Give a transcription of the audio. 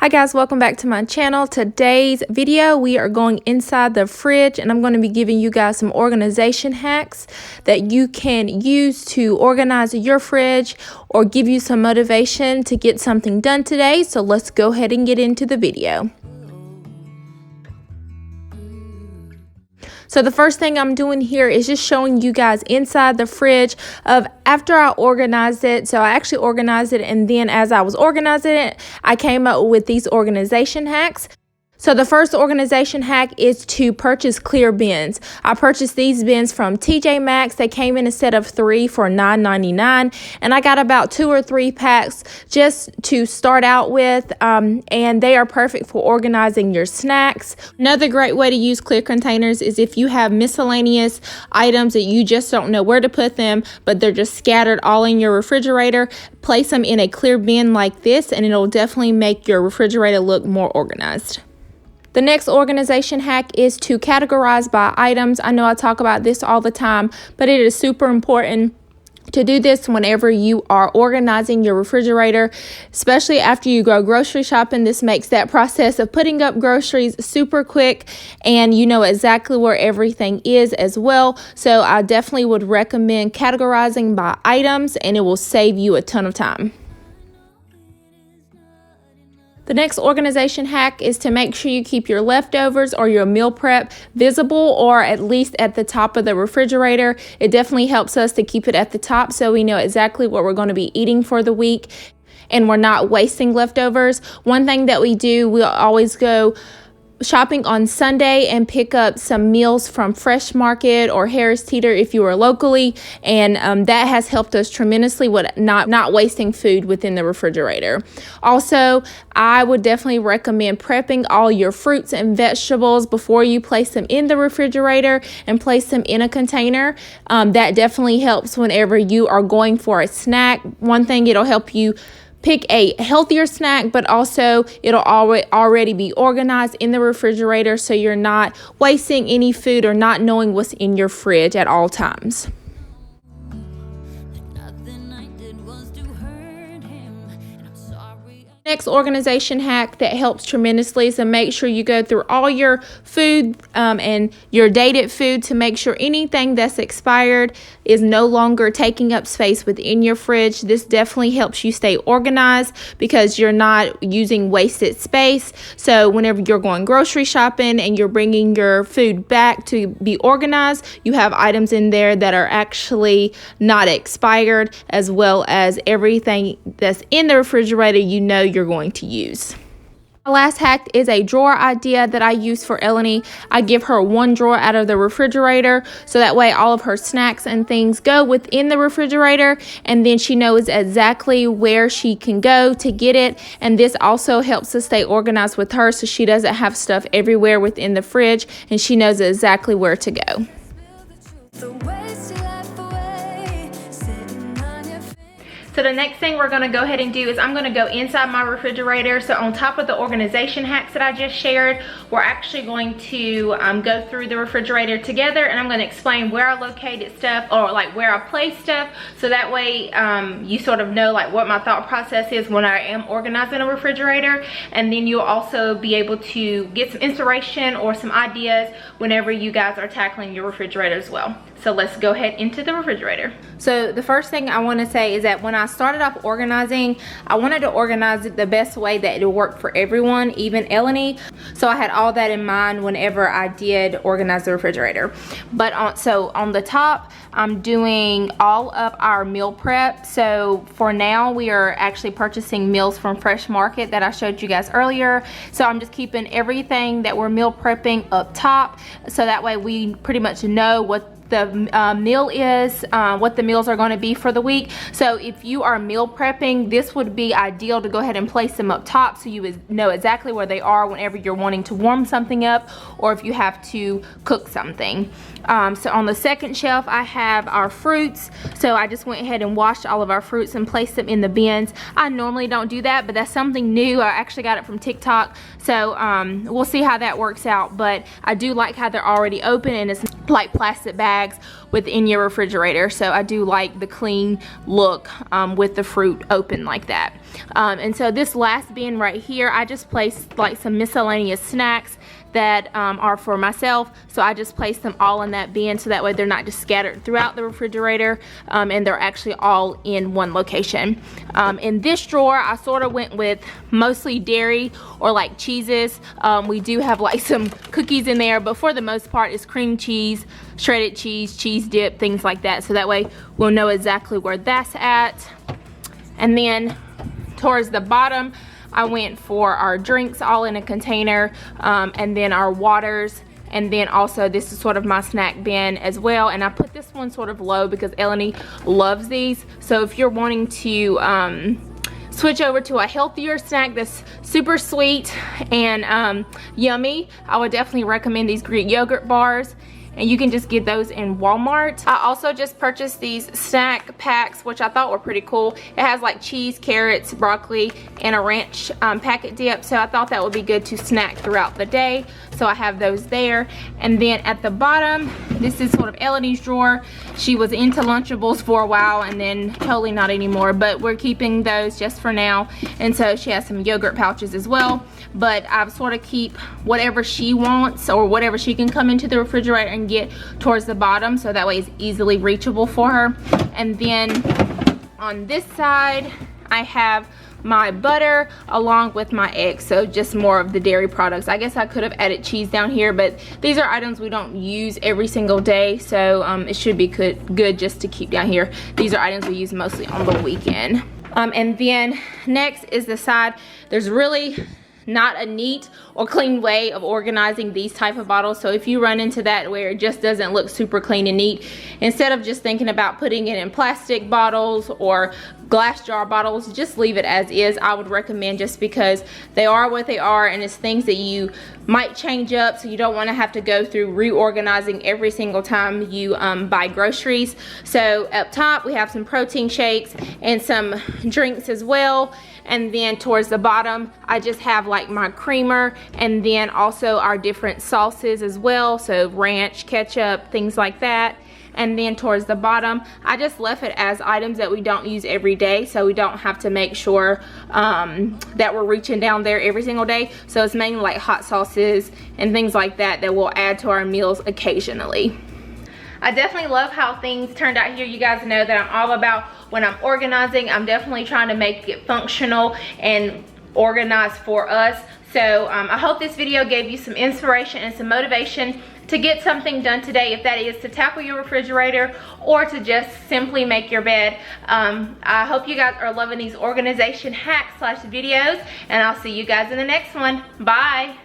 Hi guys, welcome back to my channel. Today's video we are going inside the fridge and I'm going to be giving you guys some organization hacks that you can use to organize your fridge or give you some motivation to get something done today. So let's go ahead and get into the video. So the first thing I'm doing here is just showing you guys inside the fridge of after I organized it. So I actually organized it, and then as I was organizing it, I came up with these organization hacks. So the first organization hack is to purchase clear bins. I purchased these bins from TJ Maxx. They came in a set of 3 for $9.99, and I got about 2 or 3 packs just to start out with, and they are perfect for organizing your snacks. Another great way to use clear containers is if you have miscellaneous items that you just don't know where to put them, but they're just scattered all in your refrigerator. Place them in a clear bin like this, and it'll definitely make your refrigerator look more organized. The next organization hack is to categorize by items. I know I talk about this all the time, but it is super important to do this whenever you are organizing your refrigerator, especially after you go grocery shopping. This makes that process of putting up groceries super quick, and you know exactly where everything is as well. So I definitely would recommend categorizing by items, and it will save you a ton of time. The next organization hack is to make sure you keep your leftovers or your meal prep visible, or at least at the top of the refrigerator. It definitely helps us to keep it at the top so we know exactly what we're going to be eating for the week and we're not wasting leftovers. One thing that we do, we'll always go shopping on Sunday and pick up some meals from Fresh Market or Harris Teeter if you are locally, and that has helped us tremendously with not wasting food within the refrigerator. Also, I would definitely recommend prepping all your fruits and vegetables before you place them in the refrigerator and place them in a container. That definitely helps whenever you are going for a snack. One thing, it'll help you pick a healthier snack, but also it'll already be organized in the refrigerator so you're not wasting any food or not knowing what's in your fridge at all times. Next organization hack that helps tremendously is to make sure you go through all your food and your dated food to make sure anything that's expired is no longer taking up space within your fridge. This definitely helps you stay organized because you're not using wasted space. So whenever you're going grocery shopping and you're bringing your food back to be organized, you have items in there that are actually not expired, as well as everything that's in the refrigerator you know you're going to use. My last hack is a drawer idea that I use for Ebony. I give her one drawer out of the refrigerator so that way all of her snacks and things go within the refrigerator, and then she knows exactly where she can go to get it. And this also helps us stay organized with her so she doesn't have stuff everywhere within the fridge, and she knows exactly where to go. So the next thing we're going to go ahead and do is I'm going to go inside my refrigerator. So on top of the organization hacks that I just shared, we're actually going to go through the refrigerator together, and I'm going to explain where I located stuff, or like where I place stuff, so that way you sort of know like what my thought process is when I am organizing a refrigerator. And then you'll also be able to get some inspiration or some ideas whenever you guys are tackling your refrigerator as well. So let's go ahead into the refrigerator. So the first thing I want to say is that when I started off organizing, I wanted to organize it the best way that it'll work for everyone, even Ebony. So I had all that in mind whenever I did organize the refrigerator. But on the top, I'm doing all of our meal prep. So for now, we are actually purchasing meals from Fresh Market that I showed you guys earlier. So I'm just keeping everything that we're meal prepping up top, so that way we pretty much know what the meal is, what the meals are going to be for the week. So if you are meal prepping, this would be ideal to go ahead and place them up top so you would know exactly where they are whenever you're wanting to warm something up or if you have to cook something. So on the second shelf, I have our fruits. So I just went ahead and washed all of our fruits and placed them in the bins. I normally don't do that, but that's something new. I actually got it from TikTok. So we'll see how that works out. But I do like how they're already open and it's like plastic bags within your refrigerator. So I do like the clean look with the fruit open like that. And so this last bin right here, I just placed like some miscellaneous snacks that are for myself, so I just placed them all in that bin so that way they're not just scattered throughout the refrigerator, and they're actually all in one location. In this drawer, I sort of went with mostly dairy or like cheeses. We do have like some cookies in there, but for the most part it's cream cheese, shredded cheese, cheese dip, things like that, so that way we'll know exactly where that's at. And then towards the bottom, I went for our drinks all in a container, and then our waters, and then also this is sort of my snack bin as well, and I put this one sort of low because Eleni loves these. So if you're wanting to switch over to a healthier snack that's super sweet and yummy, I would definitely recommend these Greek yogurt bars, and you can just get those in Walmart. I also just purchased these snack packs, which I thought were pretty cool. It has like cheese, carrots, broccoli, and a ranch packet dip, so I thought that would be good to snack throughout the day. So I have those there. And then at the bottom, this is sort of Eleni's drawer. She was into Lunchables for a while and then totally not anymore, but we're keeping those just for now. And so she has some yogurt pouches as well, but I sort of keep whatever she wants or whatever she can come into the refrigerator and get towards the bottom, so that way it's easily reachable for her. And then on this side, I have my butter along with my eggs, so just more of the dairy products. I guess I could have added cheese down here, but these are items we don't use every single day, so it should be good just to keep down here. These are items we use mostly on the weekend. And then next is the side. There's really not a neat or clean way of organizing these type of bottles, so if you run into that where it just doesn't look super clean and neat, instead of just thinking about putting it in plastic bottles or glass jar bottles, just leave it as is. I would recommend, just because they are what they are and it's things that you might change up, so you don't want to have to go through reorganizing every single time you buy groceries. So up top we have some protein shakes and some drinks as well, and then towards the bottom I just have like my creamer and then also our different sauces as well, so ranch, ketchup, things like that. And then towards the bottom I just left it as items that we don't use every day, so we don't have to make sure that we're reaching down there every single day. So it's mainly like hot sauces and things like that that we'll add to our meals occasionally. I definitely love how things turned out here. You guys know that I'm all about, when I'm organizing, I'm definitely trying to make it functional and organized for us. So I hope this video gave you some inspiration and some motivation to get something done today, if that is to tackle your refrigerator or to just simply make your bed. I hope you guys are loving these organization hacks / videos, and I'll see you guys in the next one. Bye.